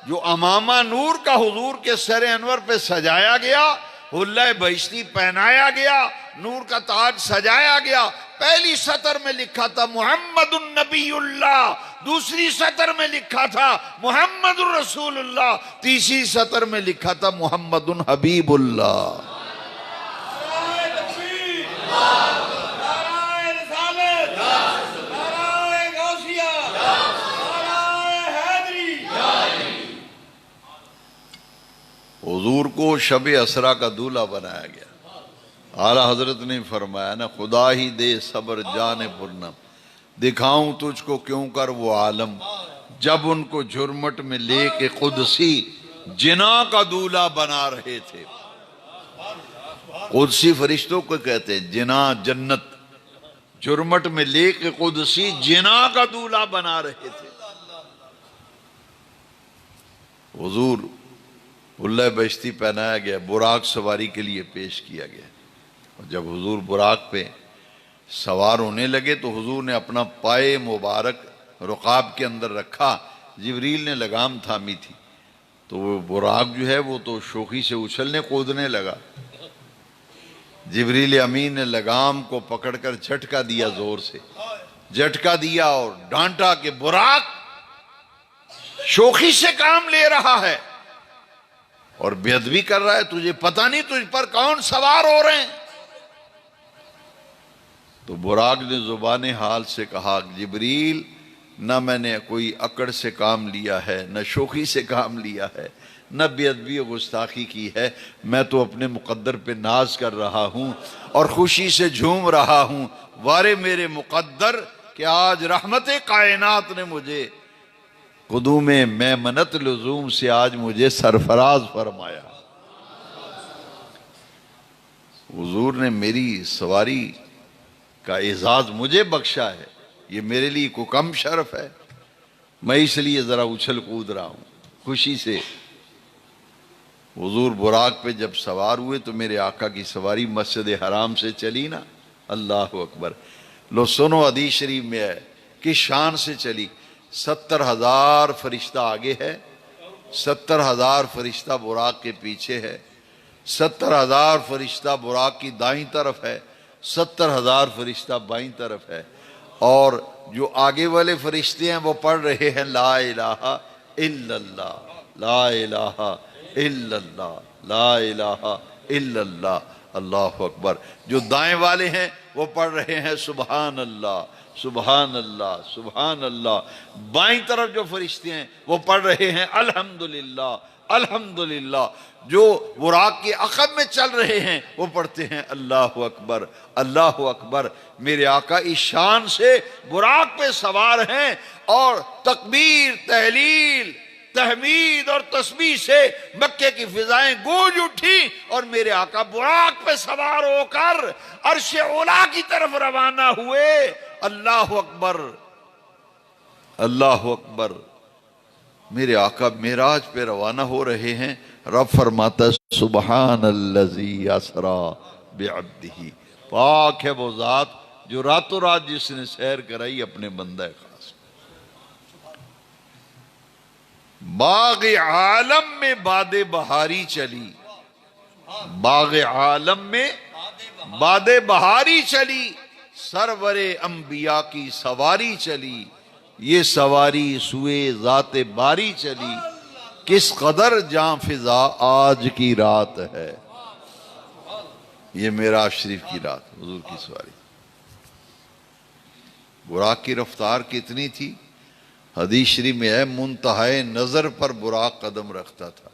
جو امامہ نور کا حضور کے سر انور پہ سجایا گیا، حلہ بہشتی پہنایا گیا، نور کا تاج سجایا گیا۔ پہلی سطر میں لکھا تھا محمد النبی اللہ، دوسری سطر میں لکھا تھا محمد الرسول اللہ، تیسری سطر میں لکھا تھا محمد حبیب اللہ۔ نعرہ تکبیر، نعرہ رسالت، نعرہ غوثیہ، نعرہ حیدری۔ حضور کو شب اسرا کا دولہا بنایا گیا۔ اعلیٰ حضرت نے فرمایا نا، خدا ہی دے صبر جان پرنم، دکھاؤں تجھ کو کیوں کر وہ عالم، جب ان کو جھرمٹ میں لے کے قدسی جنا کا دولہا بنا رہے تھے۔ قدسی فرشتوں کو کہتے ہیں جنا، جنت، جھرمٹ میں لے کے قدسی جنا کا دولہا بنا رہے تھے۔ حضور حلہ بہشتی پہنایا گیا، براق سواری کے لیے پیش کیا گیا، اور جب حضور براق پہ سوار ہونے لگے تو حضور نے اپنا پائے مبارک رقاب کے اندر رکھا، جبریل نے لگام تھامی تھی، تو وہ براق جو ہے وہ تو شوخی سے اچھلنے کودنے لگا، جبریل امین نے لگام کو پکڑ کر جھٹکا دیا، زور سے جھٹکا دیا اور ڈانٹا کہ براق شوخی سے کام لے رہا ہے اور بے ادبی کر رہا ہے، تجھے پتہ نہیں تجھ پر کون سوار ہو رہے ہیں؟ تو براق نے زبان حال سے کہا جبریل، نہ میں نے کوئی اکڑ سے کام لیا ہے، نہ شوخی سے کام لیا ہے، نہ بے ادبی و گستاخی کی ہے، میں تو اپنے مقدر پہ ناز کر رہا ہوں اور خوشی سے جھوم رہا ہوں، وارے میرے مقدر کہ آج رحمت کائنات نے مجھے قدوم میمنت لزوم سے آج مجھے سرفراز فرمایا۔ حضور نے میری سواری کا اعزاز مجھے بخشا ہے، یہ میرے لیے کوئی کم شرف ہے، میں اس لیے ذرا اچھل کود رہا ہوں خوشی سے۔ حضور براق پہ جب سوار ہوئے تو میرے آقا کی سواری مسجد حرام سے چلی نا، اللہ اکبر، لو سنو حدیث شریف میں ہے کس شان سے چلی۔ 70,000 فرشتہ آگے ہے، 70,000 فرشتہ براق کے پیچھے ہے، 70,000 فرشتہ براق کی دائیں طرف ہے، 70,000 فرشتہ بائیں طرف ہے، اور جو آگے والے فرشتے ہیں وہ پڑھ رہے ہیں لا الہ الا اللہ، لا الہ الا اللہ، لا الہ الا اللہ، اللہ اکبر۔ جو دائیں والے ہیں وہ پڑھ رہے ہیں سبحان اللہ، سبحان اللہ، سبحان اللہ۔ بائیں طرف جو فرشتے ہیں وہ پڑھ رہے ہیں الحمدللہ، الحمدللہ۔ جو براق کے عقب میں چل رہے ہیں وہ پڑھتے ہیں اللہ اکبر، اللہ اکبر۔ میرے آقا اس شان سے براق پہ سوار ہیں، اور تکبیر، تہلیل، تحمید اور تسبیح سے مکے کی فضائیں گونج اٹھی، اور میرے آقا براق پہ سوار ہو کر عرش اولا کی طرف روانہ ہوئے۔ اللہ اکبر، اللہ اکبر۔ میرے آقا معراج پہ روانہ ہو رہے ہیں، رب فرماتا ہے سبحان الذی اسری بعبدہ، پاک ہے وہ ذات جو راتوں رات جس نے سیر کرائی اپنے بندہ خاص۔ باغ عالم میں باد بہاری چلی، باغ عالم میں باد بہاری چلی، سرور انبیاء کی سواری چلی، یہ سواری سوئے ذات باری چلی، کس قدر جاں فضا آج کی رات ہے۔ یہ معراج شریف کی رات، حضور کی سواری۔ براق کی رفتار کتنی تھی؟ حدیث شریف میں ہے منتہائے نظر پر براق قدم رکھتا تھا،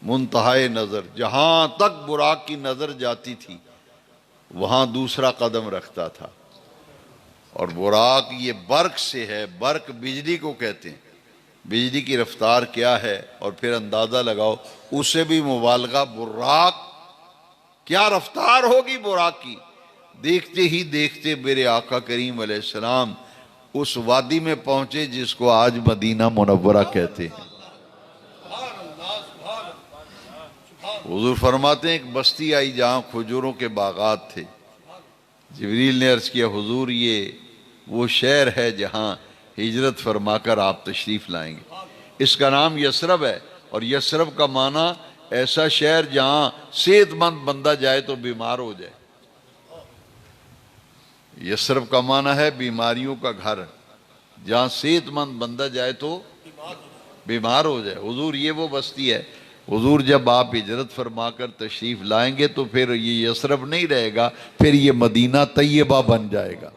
منتہائے نظر، جہاں تک براق کی نظر جاتی تھی وہاں دوسرا قدم رکھتا تھا۔ اور براق یہ برق سے ہے، برق بجلی کو کہتے ہیں، بجلی کی رفتار کیا ہے اور پھر اندازہ لگاؤ، اسے بھی مبالغہ، براق کیا رفتار ہوگی براق کی۔ دیکھتے ہی دیکھتے میرے آقا کریم علیہ السلام اس وادی میں پہنچے جس کو آج مدینہ منورہ کہتے ہیں۔ حضور فرماتے ہیں ایک بستی آئی جہاں کھجوروں کے باغات تھے۔ جبریل نے عرض کیا حضور یہ وہ شہر ہے جہاں ہجرت فرما کر آپ تشریف لائیں گے، اس کا نام یثرب ہے، اور یثرب کا معنی ایسا شہر جہاں صحت مند بندہ جائے تو بیمار ہو جائے۔ یثرب کا معنی ہے بیماریوں کا گھر، جہاں صحت مند بندہ جائے تو بیمار ہو جائے۔ حضور یہ وہ بستی ہے۔ حضور جب آپ ہجرت فرما کر تشریف لائیں گے تو پھر یہ یثرب نہیں رہے گا، پھر یہ مدینہ طیبہ بن جائے گا۔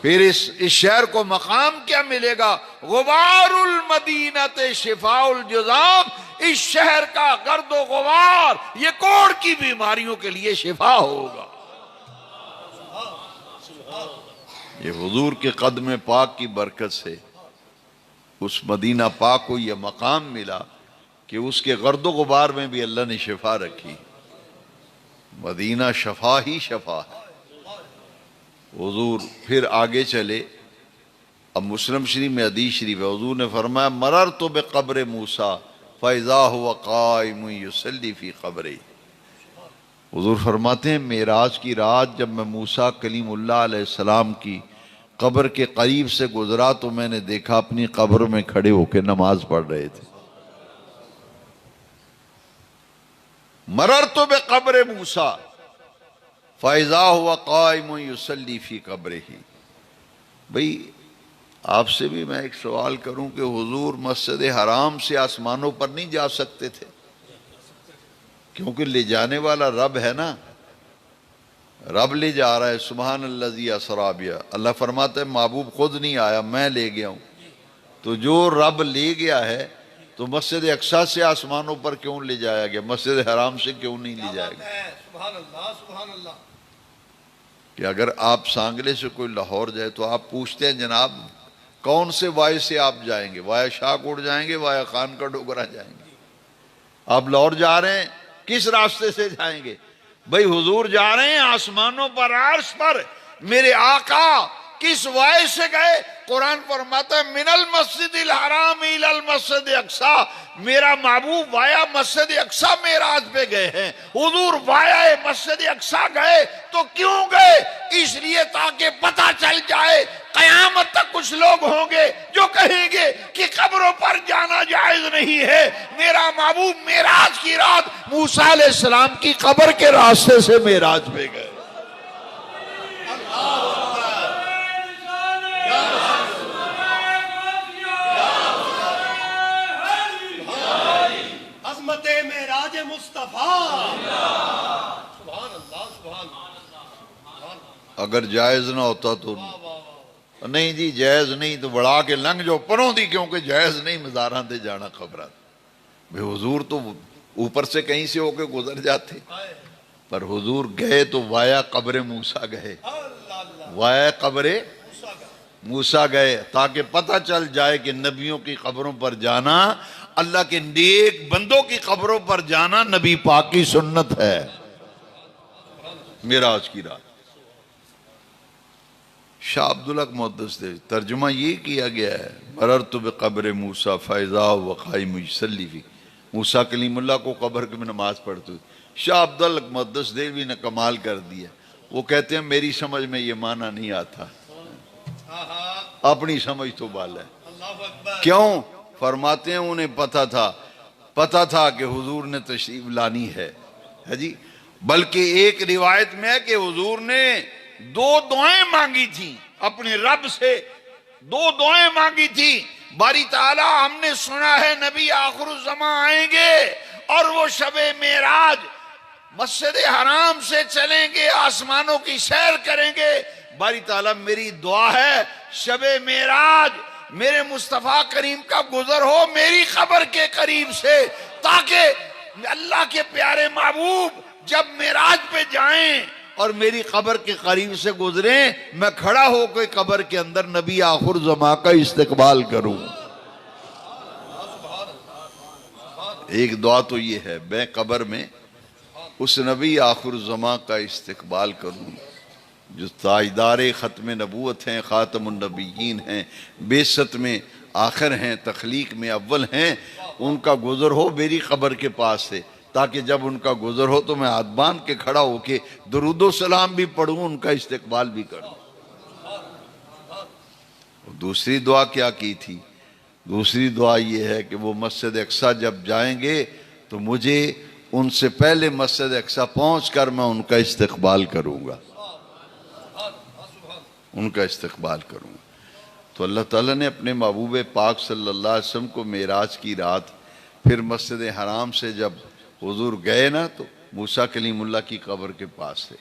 پھر اس شہر کو مقام کیا ملے گا؟ غبار المدینۃ شفاء الجذام، اس شہر کا گرد و غبار یہ کوڑ کی بیماریوں کے لیے شفا ہوگا۔ یہ حضور کے قدم پاک کی برکت سے اس مدینہ پاک کو یہ مقام ملا کہ اس کے گرد و غبار میں بھی اللہ نے شفا رکھی۔ مدینہ شفا ہی شفا ہے۔ حضور پھر آگے چلے، اب مسلم شریف میں حدیث شریف ہے، حضور نے فرمایا مررت بقبر موسیٰ فاذا هو قائم یصلی فی قبرہ۔ حضور فرماتے ہیں معراج کی رات جب میں موسیٰ کلیم اللہ علیہ السلام کی قبر کے قریب سے گزرا تو میں نے دیکھا اپنی قبر میں کھڑے ہو کے نماز پڑھ رہے تھے۔ مررت بقبر موسیٰ فاذا هو قائم یصلی فی قبرہ۔ بھئی آپ سے بھی میں ایک سوال کروں کہ حضور مسجد حرام سے آسمانوں پر نہیں جا سکتے تھے؟ کیونکہ لے جانے والا رب ہے نا، رب لے جا رہا ہے۔ سبحان الذی اسریٰ بہ، اللہ فرماتا ہے محبوب خود نہیں آیا، میں لے گیا ہوں۔ تو جو رب لے گیا ہے تو مسجد اقصیٰ سے آسمانوں پر کیوں لے جایا گیا؟ مسجد حرام سے کیوں نہیں لے جایا گیا؟ سبحان اللہ سبحان اللہ۔ کہ اگر آپ سانگلے سے کوئی لاہور جائے تو آپ پوچھتے ہیں جناب کون سے وائے سے آپ جائیں گے؟ وائے شاہ کوٹ جائیں گے، وائے خان کا ڈوگرہ جائیں گے؟ آپ لاہور جا رہے ہیں کس راستے سے جائیں گے؟ بھئی حضور جا رہے ہیں آسمانوں پر، عرش پر، میرے آقا کس وائے سے گئے؟ قرآن فرماتا ہے من المسجد الحرام الی المسجد اقصیٰ، میرا محبوب وایا مسجد اقصیٰ معراج پہ گئے ہیں۔ حضور وایا مسجد اقصیٰ گئے تو کیوں گئے؟ اس لیے تاکہ پتہ چل جائے قیامت تک کچھ لوگ ہوں گے جو کہیں گے کہ قبروں پر جانا جائز نہیں ہے۔ میرا محبوب معراج کی رات موسیٰ علیہ السلام کی قبر کے راستے سے معراج پہ گئے۔ عظمت معراج مصطفیٰ، سبحان اللہ سبحان اللہ۔ اگر جائز نہ ہوتا تو نہیں جی جائز نہیں تو بڑھا کے لنگ جو پروں دی، کیونکہ جائز نہیں مزاراں تے جانا قبراں۔ بے حضور تو اوپر سے کہیں سے ہو کے گزر جاتے، پر حضور گئے تو وایا قبر موسیٰ گئے، وایا قبر موسیٰ گئے تاکہ پتہ چل جائے کہ نبیوں کی قبروں پر جانا، اللہ کے نیک بندوں کی قبروں پر جانا نبی پاک کی سنت ہے۔ معراج کی رات شاہ عبدالحق محدث دے ترجمہ یہ کیا گیا ہے مررت بقبر موسیٰ فاذا هو قائم یصلی فی، موسیٰ کلیم اللہ کو قبر میں نماز پڑھتے ہوئے۔ شاہ عبدالحق محدث دہلوی نے کمال کر دیا، وہ کہتے ہیں میری سمجھ میں یہ معنی نہیں آتا، اپنی سمجھ تو بالا ہے۔ کیوں؟ فرماتے ہیں انہیں پتہ تھا کہ حضور نے تشریف لانی ہے جی، بلکہ ایک روایت میں ہے کہ حضور نے 2 دعائیں مانگی تھیں اپنے رب سے، 2 دعائیں مانگی تھی۔ باری تعالیٰ ہم نے سنا ہے نبی آخر الزمان آئیں گے اور وہ شب معراج مسجد حرام سے چلیں گے، آسمانوں کی سیر کریں گے۔ باری تعالیٰ میری دعا ہے شب معراج میرے مصطفیٰ کریم کا گزر ہو میری قبر کے قریب سے، تاکہ اللہ کے پیارے محبوب جب معراج پہ جائیں اور میری قبر کے قریب سے گزریں، میں کھڑا ہو کے قبر کے اندر نبی آخر زمان کا استقبال کروں۔ ایک دعا تو یہ ہے میں قبر میں اس نبی آخر زمان کا استقبال کروں جو تاجدار ختم نبوت ہیں، خاتم النبیین ہیں، بعثت میں آخر ہیں، تخلیق میں اول ہیں، ان کا گزر ہو میری قبر کے پاس سے، تاکہ جب ان کا گزر ہو تو میں ہاتھ باندھ کے کھڑا ہو کے درود و سلام بھی پڑھوں، ان کا استقبال بھی کروں۔ دوسری دعا کیا کی تھی؟ دوسری دعا یہ ہے کہ وہ مسجد اقصی جب جائیں گے تو مجھے ان سے پہلے مسجد اقصی پہنچ کر میں ان کا استقبال کروں گا، ان کا استقبال کروں گا۔ تو اللہ تعالیٰ نے اپنے محبوب پاک صلی اللہ علیہ وسلم کو معراج کی رات پھر مسجد حرام سے جب حضور گئے نا تو موسیٰ کلیم اللہ کی قبر کے پاس سے۔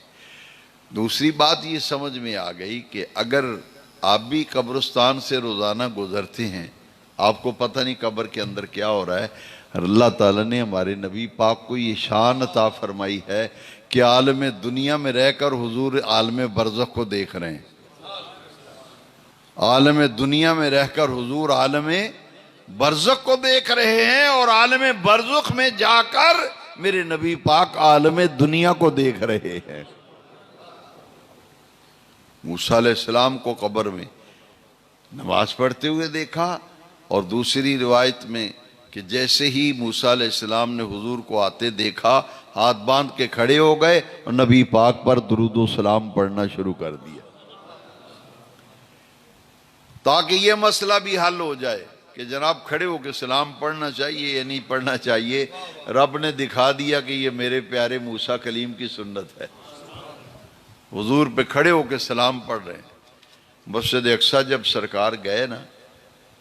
دوسری بات یہ سمجھ میں آ گئی کہ اگر آپ بھی قبرستان سے روزانہ گزرتے ہیں، آپ کو پتہ نہیں قبر کے اندر کیا ہو رہا ہے، اللہ تعالیٰ نے ہمارے نبی پاک کو یہ شان عطا فرمائی ہے کہ عالم دنیا میں رہ کر حضور عالم برزخ کو دیکھ رہے ہیں، عالم دنیا میں رہ کر حضور عالم برزخ کو دیکھ رہے ہیں، اور عالم برزخ میں جا کر میرے نبی پاک عالم دنیا کو دیکھ رہے ہیں۔ موسیٰ علیہ السلام کو قبر میں نماز پڑھتے ہوئے دیکھا، اور دوسری روایت میں کہ جیسے ہی موسیٰ علیہ السلام نے حضور کو آتے دیکھا ہاتھ باندھ کے کھڑے ہو گئے اور نبی پاک پر درود و سلام پڑھنا شروع کر دیا، تاکہ یہ مسئلہ بھی حل ہو جائے کہ جناب کھڑے ہو کے سلام پڑھنا چاہیے یا نہیں پڑھنا چاہیے۔ رب نے دکھا دیا کہ یہ میرے پیارے موسیٰ کلیم کی سنت ہے، حضور پہ کھڑے ہو کے سلام پڑھ رہے ہیں۔ مسجد اقصی جب سرکار گئے نا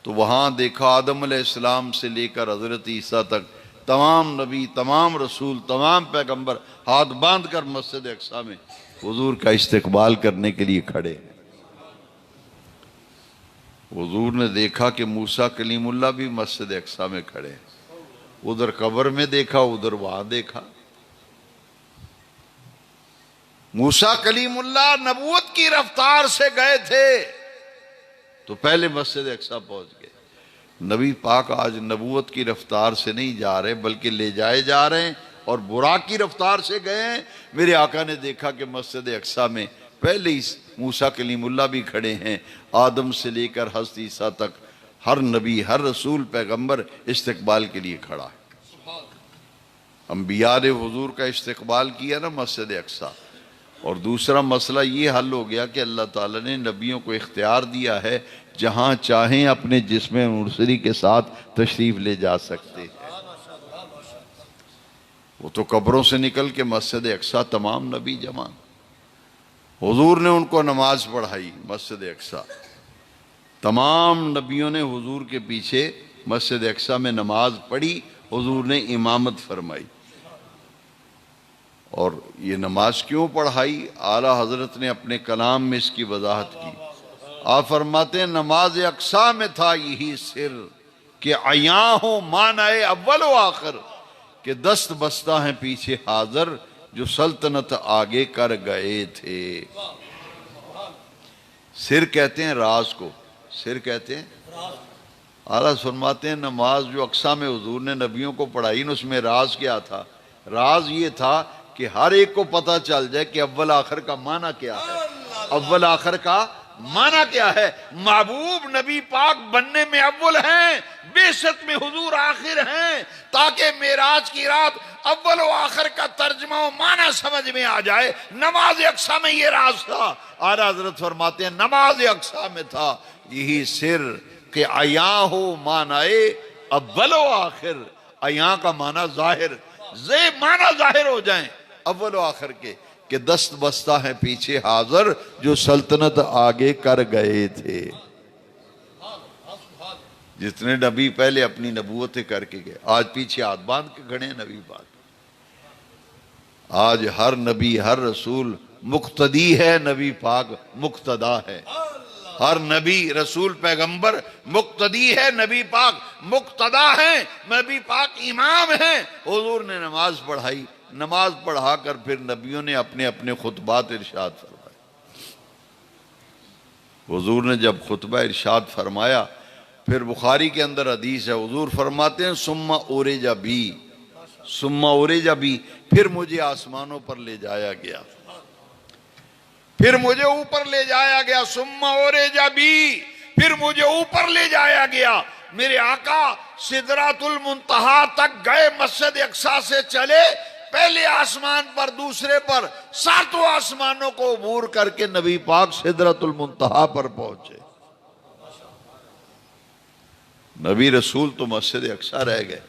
تو وہاں دیکھا آدم علیہ السلام سے لے کر حضرت عیسیٰ تک تمام نبی، تمام رسول، تمام پیغمبر ہاتھ باندھ کر مسجد اقصی میں حضور کا استقبال کرنے کے لیے کھڑے ہیں۔ حضور نے دیکھا کہ موسیٰ کلیم اللہ بھی مسجد اقصی میں کھڑے ہیں، ادھر قبر میں دیکھا، ادھر وہاں دیکھا۔ موسیٰ کلیم اللہ نبوت کی رفتار سے گئے تھے تو پہلے مسجد اقصی پہنچ گئے۔ نبی پاک آج نبوت کی رفتار سے نہیں جا رہے بلکہ لے جائے جا رہے ہیں، اور براق کی رفتار سے گئے ہیں۔ میرے آقا نے دیکھا کہ مسجد اقصی میں پہلے ہی موسیٰ کلیم اللہ بھی کھڑے ہیں، آدم سے لے کر حضرت عیسیٰ تک ہر نبی، ہر رسول، پیغمبر استقبال کے لیے کھڑا ہے۔ انبیاء نے حضور کا استقبال کیا نا مسجد اقصی۔ اور دوسرا مسئلہ یہ حل ہو گیا کہ اللہ تعالیٰ نے نبیوں کو اختیار دیا ہے جہاں چاہیں اپنے جسم مرسلی کے ساتھ تشریف لے جا سکتے ہیں۔ وہ تو قبروں سے نکل کے مسجد اقصی تمام نبی جمع، حضور نے ان کو نماز پڑھائی مسجد اقصی، تمام نبیوں نے حضور کے پیچھے مسجد اقصی میں نماز پڑھی، حضور نے امامت فرمائی۔ اور یہ نماز کیوں پڑھائی؟ اعلیٰ حضرت نے اپنے کلام میں اس کی وضاحت کی۔ آپ فرماتے ہیں نماز اقصی میں تھا یہی سر کہ عیاں ہو معنی اول و آخر، کہ دست بستہ ہیں پیچھے حاضر جو سلطنت آگے کر گئے تھے۔ سر کہتے ہیں راز کو، سر کہتے ہیں اعلیٰ فرماتے ہیں نماز جو اقصی میں حضور نے نبیوں کو پڑھائی نا، اس میں راز کیا تھا؟ راز یہ تھا کہ ہر ایک کو پتہ چل جائے کہ اول آخر کا معنی کیا ہے، اول آخر کا معنی کیا ہے۔ محبوب نبی پاک بننے میں اول ہیں، بعثت میں حضور آخر ہیں، تاکہ معراج کی رات اول و آخر کا ترجمہ و معنی سمجھ میں آ جائے۔ نماز اقصی میں یہ راز تھا۔ اعلیٰ حضرت فرماتے ہیں نماز اقصی میں تھا یہی سر کہ عیاں ہو معنی اول و آخر، یہاں کا معنی ظاہر، معنی ظاہر ہو جائیں اول و آخر کے، کہ دست بستہ ہیں پیچھے حاضر جو سلطنت آگے کر گئے تھے۔ جتنے نبی پہلے اپنی نبوتیں کر کے گئے، آج پیچھے ہاتھ باندھ کے کھڑے ہیں نبی پاک۔ آج ہر نبی ہر رسول مقتدی ہے، نبی پاک مقتدا ہے۔ ہر نبی رسول پیغمبر مقتدی ہے، نبی پاک مقتدا ہیں، نبی پاک امام ہیں۔ حضور نے نماز پڑھائی، نماز پڑھا کر پھر نبیوں نے اپنے اپنے خطبات ارشاد فرمائے۔ حضور نے جب خطبہ ارشاد فرمایا، پھر بخاری کے اندر حدیث ہے، حضور فرماتے ہیں ثم عرج بی، ثم عرج بی، پھر مجھے آسمانوں پر لے جایا گیا، پھر مجھے اوپر لے جایا گیا، ثم عرج بی، پھر مجھے اوپر لے جایا گیا۔ میرے آقا سدرۃ المنتہا تک گئے، مسجد اقصی سے چلے، پہلے آسمان پر، دوسرے پر، ساتوں آسمانوں کو عبور کر کے نبی پاک سدرۃ المنتہا پر پہنچے۔ نبی رسول تو مسجد اقصی رہ گئے،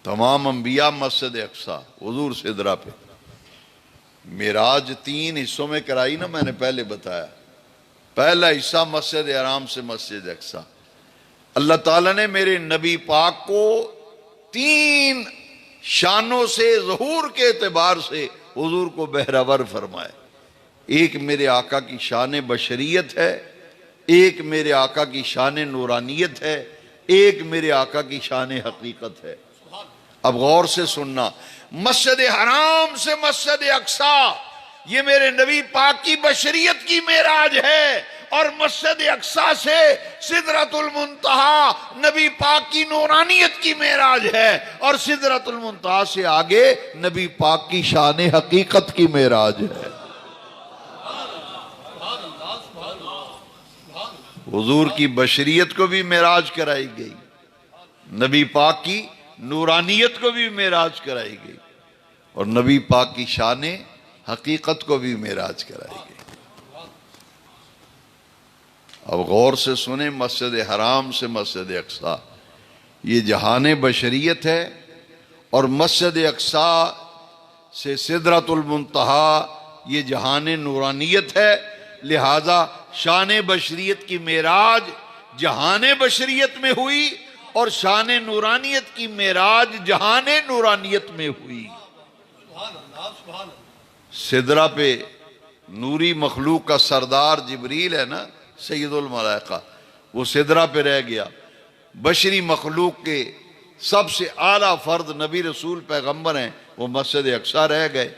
تمام انبیاء مسجد اقصی، حضور سدرہ پہ۔ معراج 3 حصوں میں کرائی نا، میں نے پہلے بتایا۔ پہلا حصہ مسجد حرام سے مسجد اقصی۔ اللہ تعالیٰ نے میرے نبی پاک کو 3 شانوں سے، ظہور کے اعتبار سے حضور کو بہرور فرمائے۔ ایک میرے آقا کی شان بشریت ہے، ایک میرے آقا کی شان نورانیت ہے، ایک میرے آقا کی شان حقیقت ہے۔ اب غور سے سننا، مسجد حرام سے مسجد اقصی یہ میرے نبی پاک کی بشریت کی معراج ہے، اور مسجد اقصی سے سدرۃ المنتہا نبی پاک کی نورانیت کی معراج ہے، اور سدرۃ المنتہا سے آگے نبی پاک کی شان حقیقت کی معراج ہے۔ حضور کی بشریت کو بھی معراج کرائی گئی، نبی پاک کی نورانیت کو بھی معراج کرائی گئی، اور نبی پاک کی شان حقیقت کو بھی معراج کرائی گئی۔ اب غور سے سنیں، مسجد حرام سے مسجد اقصی یہ جہان بشریت ہے، اور مسجد اقصی سے سدرۃ المنتہا یہ جہان نورانیت ہے۔ لہذا شان بشریت کی معراج جہان بشریت میں ہوئی، اور شان نورانیت کی معراج جہان نورانیت میں ہوئی۔ سدرہ پہ نوری مخلوق کا سردار جبریل ہے نا، سید الملائکہ، وہ سدرہ پہ رہ گیا۔ بشری مخلوق کے سب سے اعلیٰ فرد نبی رسول پیغمبر ہیں، وہ مسجد اقصی رہ گئے،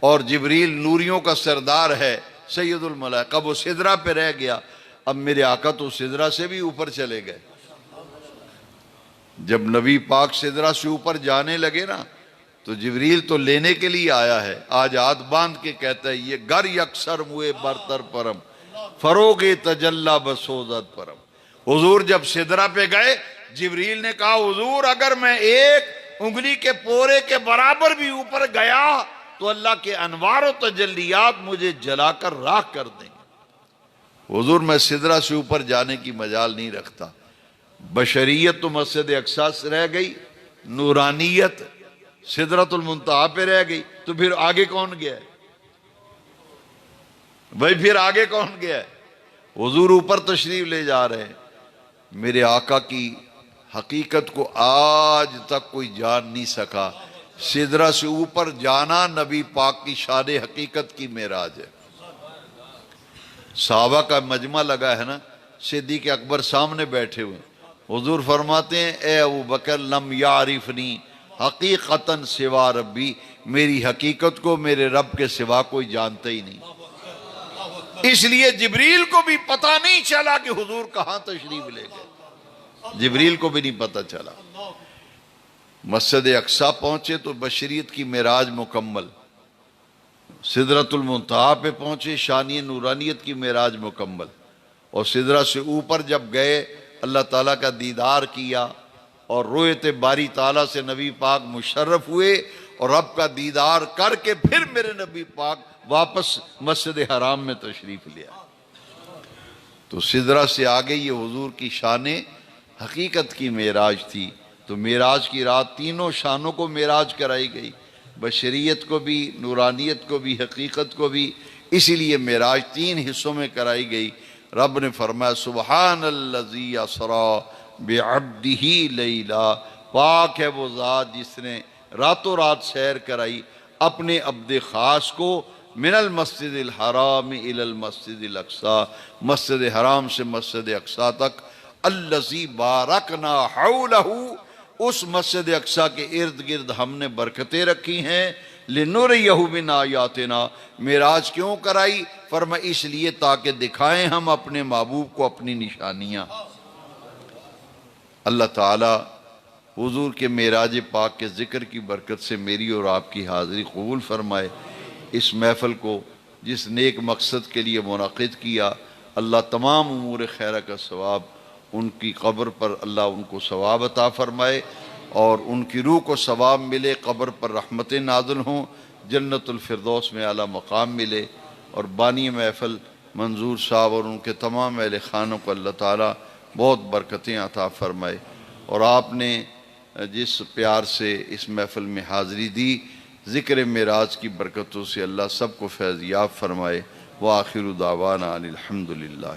اور جبریل نوریوں کا سردار ہے، سید الملائکہ، وہ سدرہ پہ رہ گیا۔ اب میرے آقا تو سدرہ سے بھی اوپر چلے گئے۔ جب نبی پاک سدرہ سے اوپر جانے لگے نا، تو جبریل تو لینے کے لیے آیا ہے، آج ہاتھ باندھ کے کہتا ہے یہ گر یکسر موئے برتر پرم، فروغ تجلی بسوزت پرم۔ حضور جب سدرہ پہ گئے، جبریل نے کہا حضور اگر میں ایک انگلی کے پورے کے برابر بھی اوپر گیا تو اللہ کے انوار و تجلیات مجھے جلا کر راکھ کر دیں گے۔ حضور میں سدرہ سے اوپر جانے کی مجال نہیں رکھتا۔ بشریت تو مسجد اقصی سے رہ گئی، نورانیت سدرۃ المنتہا پہ رہ گئی، تو پھر آگے کون گیا ہے بھائی؟ پھر آگے کون گیا ہے؟ حضور اوپر تشریف لے جا رہے ہیں۔ میرے آقا کی حقیقت کو آج تک کوئی جان نہیں سکا۔ سدرہ سے اوپر جانا نبی پاک کی شان حقیقت کی معراج ہے۔ صحابہ کا مجمع لگا ہے نا، صدیق اکبر سامنے بیٹھے ہوئے، حضور فرماتے ہیں اے ابو بکر لم یعرفنی حقیقتاً سوا ربی، میری حقیقت کو میرے رب کے سوا کوئی جانتا ہی نہیں۔ اس لیے جبریل کو بھی پتہ نہیں چلا کہ حضور کہاں تشریف لے گئے، جبریل کو بھی نہیں پتہ چلا۔ مسجد اقصی پہنچے تو بشریت کی معراج مکمل، سدرۃ المنتہا پہ پہنچے شانی نورانیت کی معراج مکمل، اور سدرہ سے اوپر جب گئے اللہ تعالیٰ کا دیدار کیا، اور رؤیت باری تعالیٰ سے نبی پاک مشرف ہوئے، اور رب کا دیدار کر کے پھر میرے نبی پاک واپس مسجد حرام میں تشریف لیا۔ تو سدرہ سے آگے یہ حضور کی شان حقیقت کی معراج تھی، تو معراج کی رات تینوں شانوں کو معراج کرائی گئی، بشریت کو بھی، نورانیت کو بھی، حقیقت کو بھی، اسی لیے معراج 3 حصوں میں کرائی گئی۔ رب نے فرمایا سبحان الذی اسری بعبدہ لیلا، پاک ہے وہ ذات جس نے راتوں رات سیر کرائی اپنے عبد خاص کو من المسجد الحرام الی المسجد الاقصی، مسجد حرام سے مسجد اقصی تک، الذی بارکنا حولہ، اس مسجد اقصی کے ارد گرد ہم نے برکتیں رکھی ہیں، لنریہ من آیاتنا، معراج کیوں کرائی؟ فرمایا اس لیے تاکہ دکھائیں ہم اپنے محبوب کو اپنی نشانیاں۔ اللہ تعالی حضور کے معراج پاک کے ذکر کی برکت سے میری اور آپ کی حاضری قبول فرمائے۔ اس محفل کو جس نیک مقصد کے لیے منعقد کیا، اللہ تمام امور خیرہ کا ثواب ان کی قبر پر اللہ ان کو ثواب عطا فرمائے، اور ان کی روح کو ثواب ملے، قبر پر رحمتیں نازل ہوں، جنت الفردوس میں اعلیٰ مقام ملے، اور بانی محفل منظور صاحب اور ان کے تمام اہل خانوں کو اللہ تعالیٰ بہت برکتیں عطا فرمائے۔ اور آپ نے جس پیار سے اس محفل میں حاضری دی، ذکر معراج کی برکتوں سے اللہ سب کو فیض یاب فرمائے۔ وآخر دعوانا ان الحمد للہ۔